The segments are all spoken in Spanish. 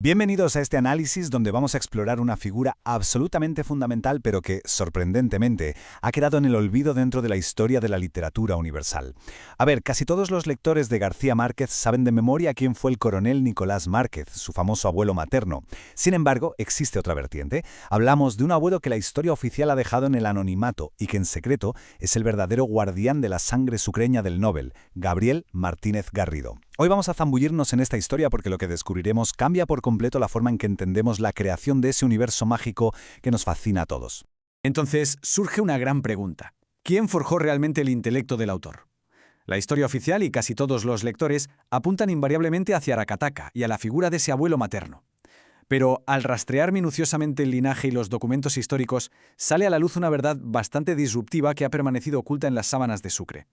Bienvenidos a este análisis donde vamos a explorar una figura absolutamente fundamental pero que, sorprendentemente, ha quedado en el olvido dentro de la historia de la literatura universal. A ver, casi todos los lectores de García Márquez saben de memoria quién fue el coronel Nicolás Márquez, su famoso abuelo materno. Sin embargo, existe otra vertiente. Hablamos de un abuelo que la historia oficial ha dejado en el anonimato y que en secreto es el verdadero guardián de la sangre sucreña del Nobel, Gabriel Martínez Garrido. Hoy vamos a zambullirnos en esta historia porque lo que descubriremos cambia por completo la forma en que entendemos la creación de ese universo mágico que nos fascina a todos. Entonces surge una gran pregunta. ¿Quién forjó realmente el intelecto del autor? La historia oficial y casi todos los lectores apuntan invariablemente hacia Aracataca y a la figura de ese abuelo materno. Pero al rastrear minuciosamente el linaje y los documentos históricos, sale a la luz una verdad bastante disruptiva que ha permanecido oculta en las sábanas de Sucre.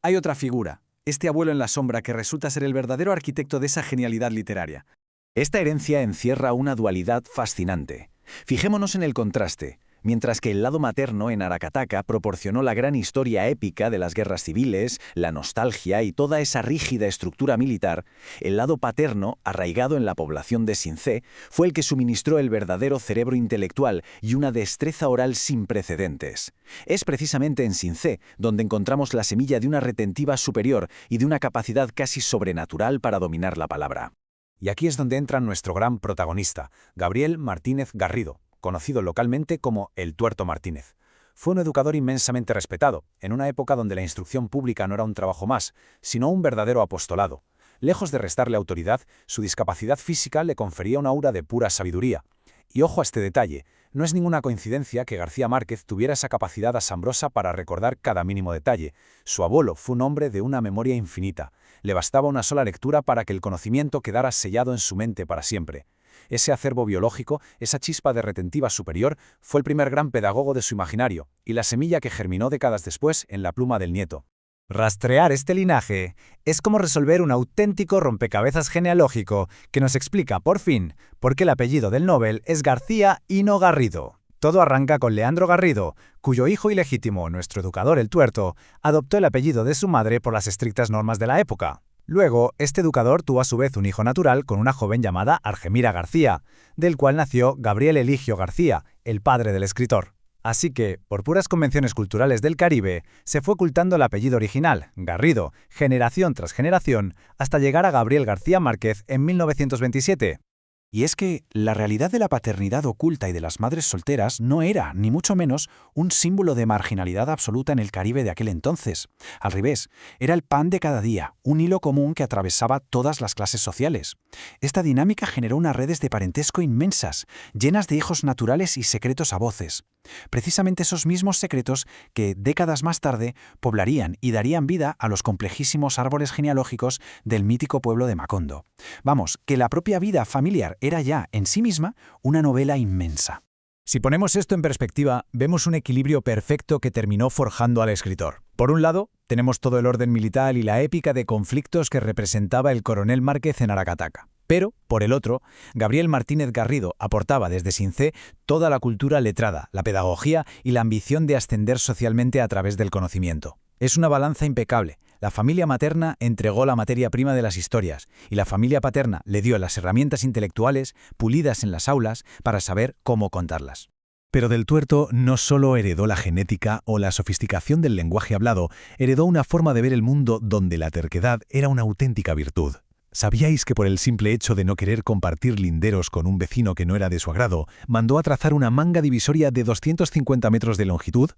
Hay otra figura, este abuelo en la sombra que resulta ser el verdadero arquitecto de esa genialidad literaria. Esta herencia encierra una dualidad fascinante. Fijémonos en el contraste. Mientras que el lado materno en Aracataca proporcionó la gran historia épica de las guerras civiles, la nostalgia y toda esa rígida estructura militar, el lado paterno, arraigado en la población de Sincé, fue el que suministró el verdadero cerebro intelectual y una destreza oral sin precedentes. Es precisamente en Sincé donde encontramos la semilla de una retentiva superior y de una capacidad casi sobrenatural para dominar la palabra. Y aquí es donde entra nuestro gran protagonista, Gabriel Martínez Garrido, conocido localmente como el Tuerto Martínez. Fue un educador inmensamente respetado, en una época donde la instrucción pública no era un trabajo más, sino un verdadero apostolado. Lejos de restarle autoridad, su discapacidad física le confería una aura de pura sabiduría. Y ojo a este detalle, no es ninguna coincidencia que García Márquez tuviera esa capacidad asombrosa para recordar cada mínimo detalle. Su abuelo fue un hombre de una memoria infinita. Le bastaba una sola lectura para que el conocimiento quedara sellado en su mente para siempre. Ese acervo biológico, esa chispa de retentiva superior, fue el primer gran pedagogo de su imaginario, y la semilla que germinó décadas después en la pluma del nieto. Rastrear este linaje es como resolver un auténtico rompecabezas genealógico que nos explica, por fin, por qué el apellido del Nobel es García y no Garrido. Todo arranca con Leandro Garrido, cuyo hijo ilegítimo, nuestro educador el Tuerto, adoptó el apellido de su madre por las estrictas normas de la época. Luego, este educador tuvo a su vez un hijo natural con una joven llamada Argemira García, del cual nació Gabriel Eligio García, el padre del escritor. Así que, por puras convenciones culturales del Caribe, se fue ocultando el apellido original, Garrido, generación tras generación, hasta llegar a Gabriel García Márquez en 1927. Y es que la realidad de la paternidad oculta y de las madres solteras no era, ni mucho menos, un símbolo de marginalidad absoluta en el Caribe de aquel entonces. Al revés, era el pan de cada día, un hilo común que atravesaba todas las clases sociales. Esta dinámica generó unas redes de parentesco inmensas, llenas de hijos naturales y secretos a voces. Precisamente esos mismos secretos que, décadas más tarde, poblarían y darían vida a los complejísimos árboles genealógicos del mítico pueblo de Macondo. Vamos, que la propia vida familiar era ya, en sí misma, una novela inmensa. Si ponemos esto en perspectiva, vemos un equilibrio perfecto que terminó forjando al escritor. Por un lado, tenemos todo el orden militar y la épica de conflictos que representaba el coronel Márquez en Aracataca. Pero, por el otro, Gabriel Martínez Garrido aportaba desde Sincé toda la cultura letrada, la pedagogía y la ambición de ascender socialmente a través del conocimiento. Es una balanza impecable. La familia materna entregó la materia prima de las historias y la familia paterna le dio las herramientas intelectuales pulidas en las aulas para saber cómo contarlas. Pero del Tuerto no solo heredó la genética o la sofisticación del lenguaje hablado, heredó una forma de ver el mundo donde la terquedad era una auténtica virtud. ¿Sabíais que por el simple hecho de no querer compartir linderos con un vecino que no era de su agrado, mandó a trazar una manga divisoria de 250 metros de longitud?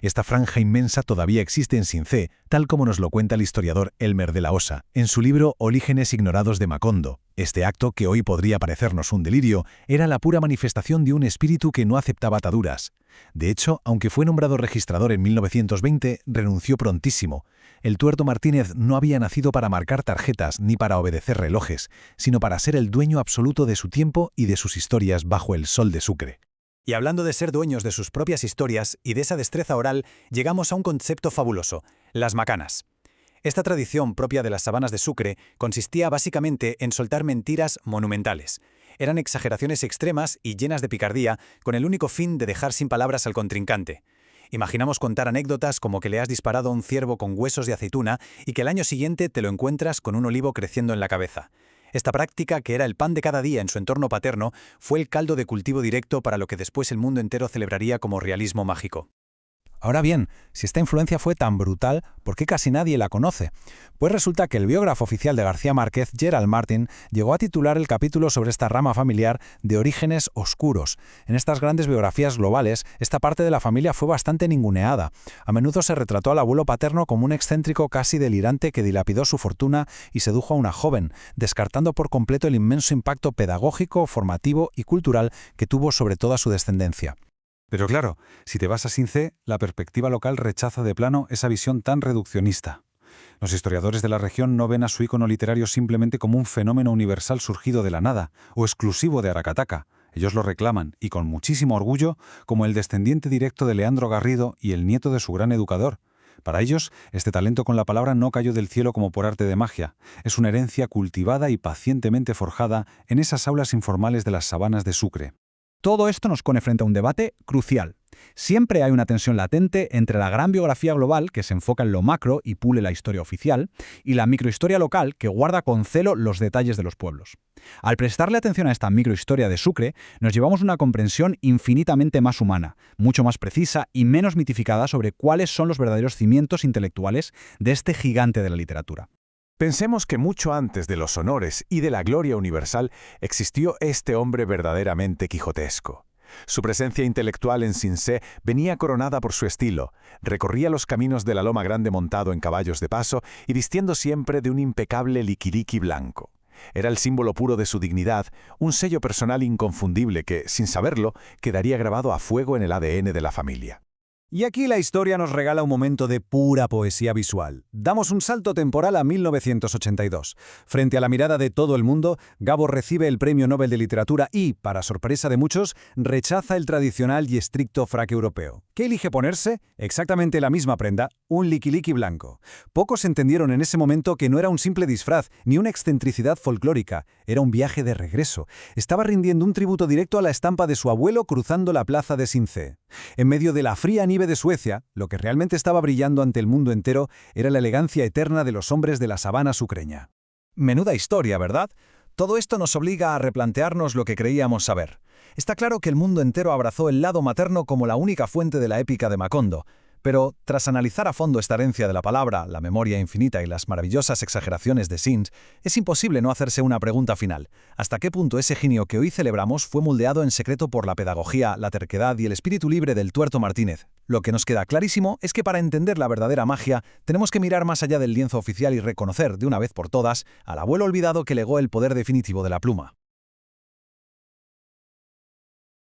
Esta franja inmensa todavía existe en Sincé, tal como nos lo cuenta el historiador Elmer de la Osa, en su libro Orígenes ignorados de Macondo. Este acto, que hoy podría parecernos un delirio, era la pura manifestación de un espíritu que no aceptaba ataduras. De hecho, aunque fue nombrado registrador en 1920, renunció prontísimo. El Tuerto Martínez no había nacido para marcar tarjetas ni para obedecer relojes, sino para ser el dueño absoluto de su tiempo y de sus historias bajo el sol de Sucre. Y hablando de ser dueños de sus propias historias y de esa destreza oral, llegamos a un concepto fabuloso, las macanas. Esta tradición propia de las sabanas de Sucre consistía básicamente en soltar mentiras monumentales. Eran exageraciones extremas y llenas de picardía, con el único fin de dejar sin palabras al contrincante. Imaginamos contar anécdotas como que le has disparado a un ciervo con huesos de aceituna y que al año siguiente te lo encuentras con un olivo creciendo en la cabeza. Esta práctica, que era el pan de cada día en su entorno paterno, fue el caldo de cultivo directo para lo que después el mundo entero celebraría como realismo mágico. Ahora bien, si esta influencia fue tan brutal, ¿por qué casi nadie la conoce? Pues resulta que el biógrafo oficial de García Márquez, Gerald Martin, llegó a titular el capítulo sobre esta rama familiar de orígenes oscuros. En estas grandes biografías globales, esta parte de la familia fue bastante ninguneada. A menudo se retrató al abuelo paterno como un excéntrico casi delirante que dilapidó su fortuna y sedujo a una joven, descartando por completo el inmenso impacto pedagógico, formativo y cultural que tuvo sobre toda su descendencia. Pero claro, si te vas a Since, la perspectiva local rechaza de plano esa visión tan reduccionista. Los historiadores de la región no ven a su ícono literario simplemente como un fenómeno universal surgido de la nada, o exclusivo de Aracataca. Ellos lo reclaman, y con muchísimo orgullo, como el descendiente directo de Leandro Garrido y el nieto de su gran educador. Para ellos, este talento con la palabra no cayó del cielo como por arte de magia. Es una herencia cultivada y pacientemente forjada en esas aulas informales de las sabanas de Sucre. Todo esto nos pone frente a un debate crucial. Siempre hay una tensión latente entre la gran biografía global, que se enfoca en lo macro y pule la historia oficial, y la microhistoria local, que guarda con celo los detalles de los pueblos. Al prestarle atención a esta microhistoria de Sucre, nos llevamos una comprensión infinitamente más humana, mucho más precisa y menos mitificada sobre cuáles son los verdaderos cimientos intelectuales de este gigante de la literatura. Pensemos que mucho antes de los honores y de la gloria universal existió este hombre verdaderamente quijotesco. Su presencia intelectual en Sinse venía coronada por su estilo. Recorría los caminos de la Loma Grande montado en caballos de paso y vistiendo siempre de un impecable liquiliqui blanco. Era el símbolo puro de su dignidad, un sello personal inconfundible que, sin saberlo, quedaría grabado a fuego en el ADN de la familia. Y aquí la historia nos regala un momento de pura poesía visual. Damos un salto temporal a 1982. Frente a la mirada de todo el mundo, Gabo recibe el Premio Nobel de Literatura y, para sorpresa de muchos, rechaza el tradicional y estricto frac europeo. ¿Qué elige ponerse? Exactamente la misma prenda, un liquiliqui blanco. Pocos entendieron en ese momento que no era un simple disfraz, ni una excentricidad folclórica. Era un viaje de regreso. Estaba rindiendo un tributo directo a la estampa de su abuelo cruzando la plaza de Since. En medio de la fría nieve de Suecia, lo que realmente estaba brillando ante el mundo entero era la elegancia eterna de los hombres de la sabana sucreña. Menuda historia, ¿verdad? Todo esto nos obliga a replantearnos lo que creíamos saber. Está claro que el mundo entero abrazó el lado materno como la única fuente de la épica de Macondo, pero tras analizar a fondo esta herencia de la palabra, la memoria infinita y las maravillosas exageraciones de Sins, es imposible no hacerse una pregunta final. ¿Hasta qué punto ese genio que hoy celebramos fue moldeado en secreto por la pedagogía, la terquedad y el espíritu libre del Tuerto Martínez? Lo que nos queda clarísimo es que para entender la verdadera magia, tenemos que mirar más allá del lienzo oficial y reconocer, de una vez por todas, al abuelo olvidado que legó el poder definitivo de la pluma.